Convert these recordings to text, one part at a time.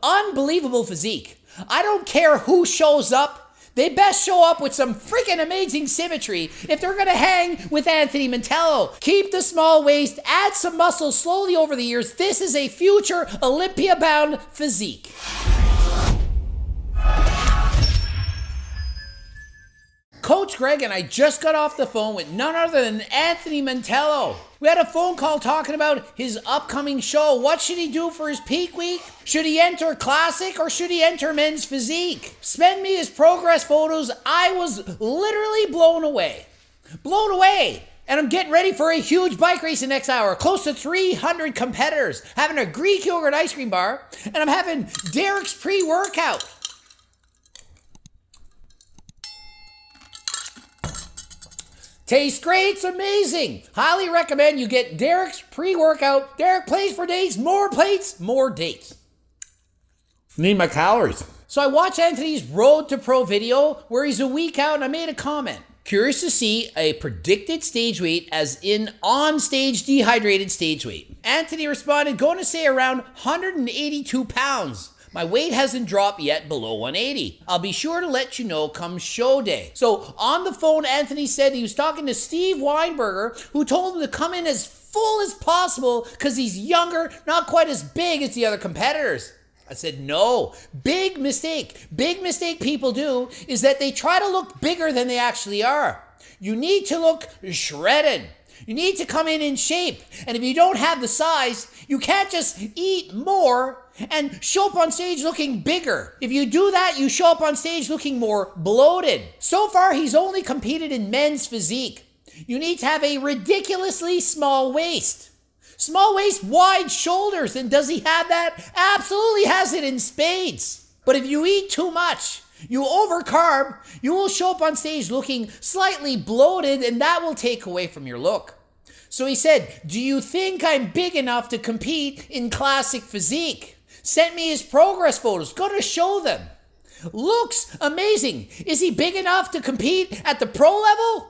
unbelievable physique. I don't care who shows up. They best show up with some freaking amazing symmetry if they're going to hang with Anthony Mantello. Keep the small waist, add some muscle slowly over the years. This is a future Olympia-bound physique. Coach Greg and I just got off the phone with none other than Anthony Mantello. We had a phone call talking about his upcoming show. What should he do for his peak week? Should he enter classic or should he enter men's physique? Send me his progress photos. I was literally blown away. Blown away. And I'm getting ready for a huge bike race the next hour. Close to 300 competitors. Having a Greek yogurt ice cream bar. And I'm having Derek's pre-workout. Tastes great, it's amazing. Highly recommend you get Derek's pre-workout. Derek plays for dates, more dates. Need my calories. So I watched Anthony's Road to Pro video where he's a week out and I made a comment. Curious to see a predicted stage weight as in on-stage dehydrated stage weight. Anthony responded, going to say around 182 pounds. My weight hasn't dropped yet below 180. I'll be sure to let you know come show day. So on the phone, Anthony said he was talking to Steve Weinberger, who told him to come in as full as possible because he's younger, not quite as big as the other competitors. I said, no, big mistake. Big mistake people do is that they try to look bigger than they actually are. You need to look shredded. You need to come in shape. And if you don't have the size, you can't just eat more and show up on stage looking bigger. If you do that, you show up on stage looking more bloated. So far, he's only competed in men's physique. You need to have a ridiculously small waist. Small waist, wide shoulders. And does he have that? Absolutely has it in spades. But if you eat too much, you overcarb, you will show up on stage looking slightly bloated, and that will take away from your look. So he said, do you think I'm big enough to compete in classic physique? Sent me his progress photos. Go to show them. Looks amazing. Is he big enough to compete at the pro level?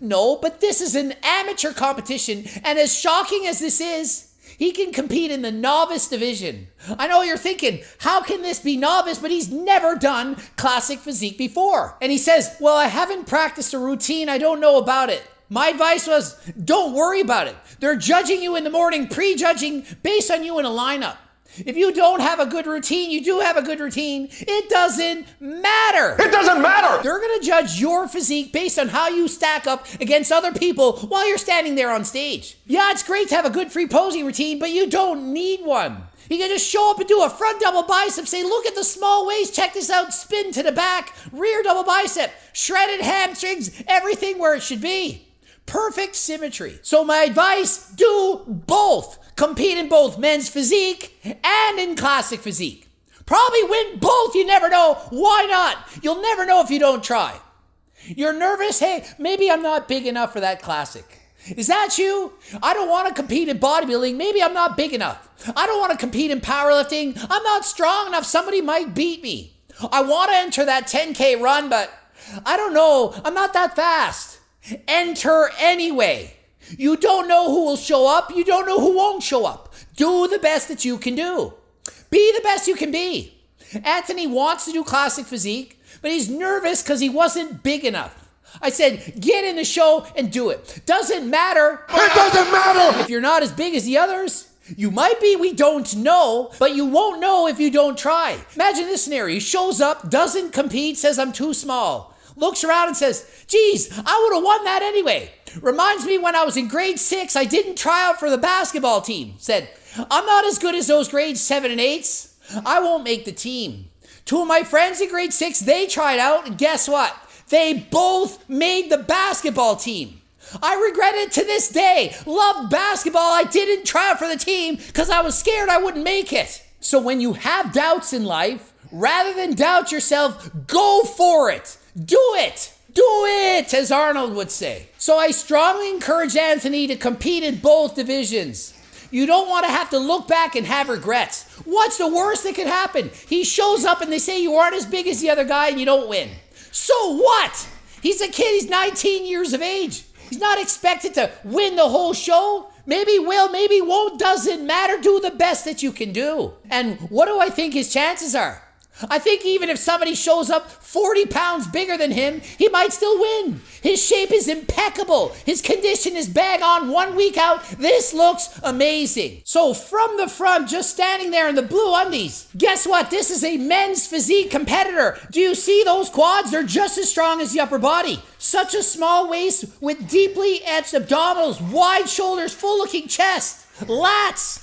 No, but this is an amateur competition, and as shocking as this is, he can compete in the novice division. I know you're thinking, how can this be novice? But he's never done classic physique before. And he says, well, I haven't practiced a routine. I don't know about it. My advice was, don't worry about it. They're judging you in the morning, prejudging based on you in a lineup. If you don't have a good routine, you do have a good routine. It doesn't matter. It doesn't matter. They're going to judge your physique based on how you stack up against other people while you're standing there on stage. Yeah, it's great to have a good free posing routine, but you don't need one. You can just show up and do a front double bicep, say, look at the small waist, check this out, spin to the back, rear double bicep, shredded hamstrings, everything where it should be. Perfect symmetry. So my advice, do both. Compete in both men's physique and in classic physique. Probably win both, you never know. Why not? You'll never know if you don't try. You're nervous? Hey, maybe I'm not big enough for that classic. Is that you? I don't want to compete in bodybuilding. Maybe I'm not big enough. I don't want to compete in powerlifting. I'm not strong enough. Somebody might beat me. I want to enter that 10K run, but I don't know. I'm not that fast. Enter anyway. You don't know who will show up. You don't know who won't show up. Do the best that you can do. Be the best you can be. Anthony wants to do classic physique, but he's nervous because he wasn't big enough. I said, get in the show and do it. Doesn't matter. It doesn't matter. If you're not as big as the others, you might be, we don't know, but you won't know if you don't try. Imagine this scenario. He shows up, doesn't compete, says I'm too small. Looks around and says, geez, I would have won that anyway. Reminds me when I was in grade 6, I didn't try out for the basketball team. Said, I'm not as good as those grade 7 and 8s. I won't make the team. 2 of my friends in grade 6, they tried out, and guess what? They both made the basketball team. I regret it to this day. Love basketball. I didn't try out for the team because I was scared I wouldn't make it. So when you have doubts in life, rather than doubt yourself, go for it. Do it. Do it, as Arnold would say. So I strongly encourage Anthony to compete in both divisions. You don't want to have to look back and have regrets. What's the worst that could happen? He shows up and they say you aren't as big as the other guy and you don't win. So what? He's a kid, he's 19 years of age. He's not expected to win the whole show. Maybe will, maybe won't, doesn't matter. Do the best that you can do. And what do I think his chances are? I think even if somebody shows up 40 pounds bigger than him, he might still win. His shape is impeccable. His condition is bang on 1 week out. This looks amazing. So from the front, just standing there in the blue undies, guess what? This is a men's physique competitor. Do you see those quads? They're just as strong as the upper body. Such a small waist with deeply etched abdominals, wide shoulders, full looking chest, lats.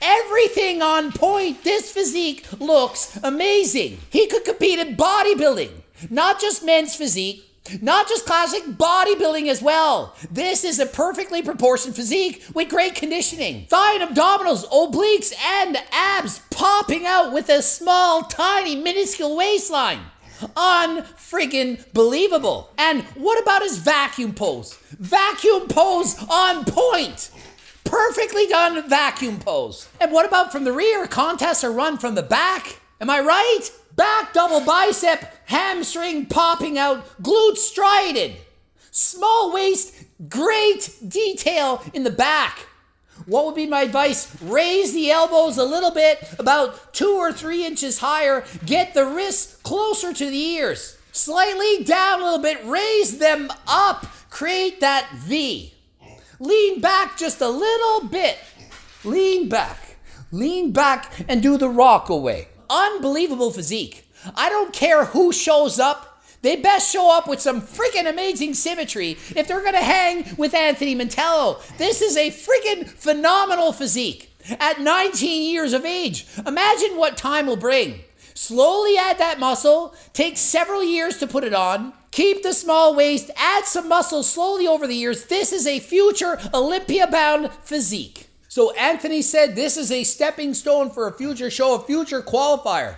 Everything on point. This physique looks amazing. He could compete in bodybuilding, not just men's physique, not just classic bodybuilding as well. This is a perfectly proportioned physique with great conditioning. Thigh and abdominals, obliques, and abs popping out with a small, tiny, minuscule waistline. Unfreaking believable. And what about his vacuum pose? Vacuum pose on point. Perfectly done vacuum pose. And what about from the rear? Contests are run from the back. Am I right? Back double bicep, hamstring popping out, glutes striated. Small waist, great detail in the back. What would be my advice? Raise the elbows a little bit, about 2 or 3 inches higher. Get the wrists closer to the ears. Slightly down a little bit, raise them up. Create that V. Lean back just a little bit. Lean back and do the rock away. Unbelievable physique. I don't care who shows up. They best show up with some freaking amazing symmetry if they're going to hang with Anthony Mantello. This is a freaking phenomenal physique. At 19 years of age, imagine what time will bring. Slowly add that muscle, take several years to put it on, keep the small waist, add some muscle slowly over the years. This is a future Olympia-bound physique. So Anthony said this is a stepping stone for a future show, a future qualifier.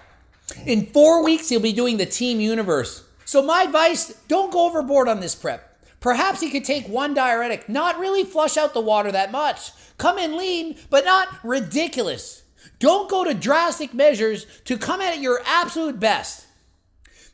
In 4 weeks, he'll be doing the Team Universe. So my advice, don't go overboard on this prep. Perhaps he could take 1 diuretic, not really flush out the water that much. Come in lean, but not ridiculous. Don't go to drastic measures to come at your absolute best.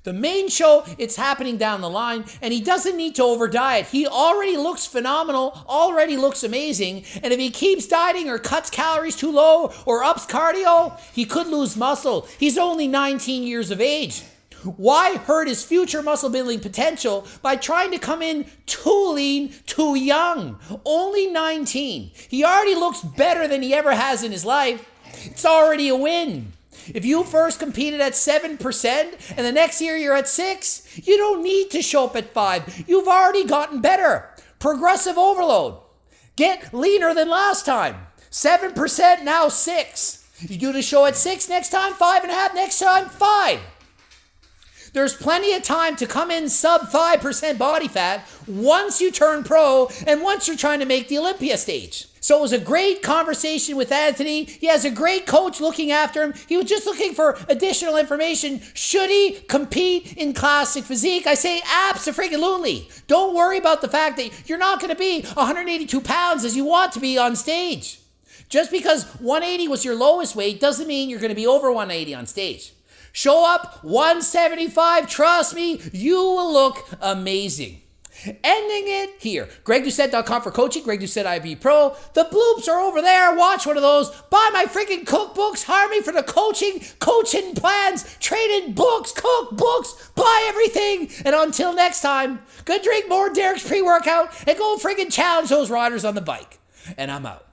The main show, it's happening down the line, and he doesn't need to over-diet. He already looks phenomenal, already looks amazing, and if he keeps dieting or cuts calories too low or ups cardio, he could lose muscle. He's only 19 years of age. Why hurt his future muscle building potential by trying to come in too lean, too young? Only 19. He already looks better than he ever has in his life. It's already a win. If you first competed at 7% and the next year you're at 6%, you don't need to show up at 5%. You've already gotten better. Progressive overload. Get leaner than last time. 7%, now 6%. You do the show at 6% next time, 5.5% next time, 5%. There's plenty of time to come in sub 5% body fat once you turn pro and once you're trying to make the Olympia stage. So it was a great conversation with Anthony. He has a great coach looking after him. He was just looking for additional information. Should he compete in classic physique? I say abso-freaking-lutely. Don't worry about the fact that you're not going to be 182 pounds as you want to be on stage. Just because 180 was your lowest weight doesn't mean you're going to be over 180 on stage. Show up 175, trust me, you will look amazing. Ending it here. GregDoucette.com for coaching. Greg Doucette IB Pro. The bloops are over there. Watch one of those. Buy my freaking cookbooks. Hire me for the coaching plans, training books, cookbooks. Buy everything. And until next time, go drink more Derek's pre-workout and go freaking challenge those riders on the bike. And I'm out.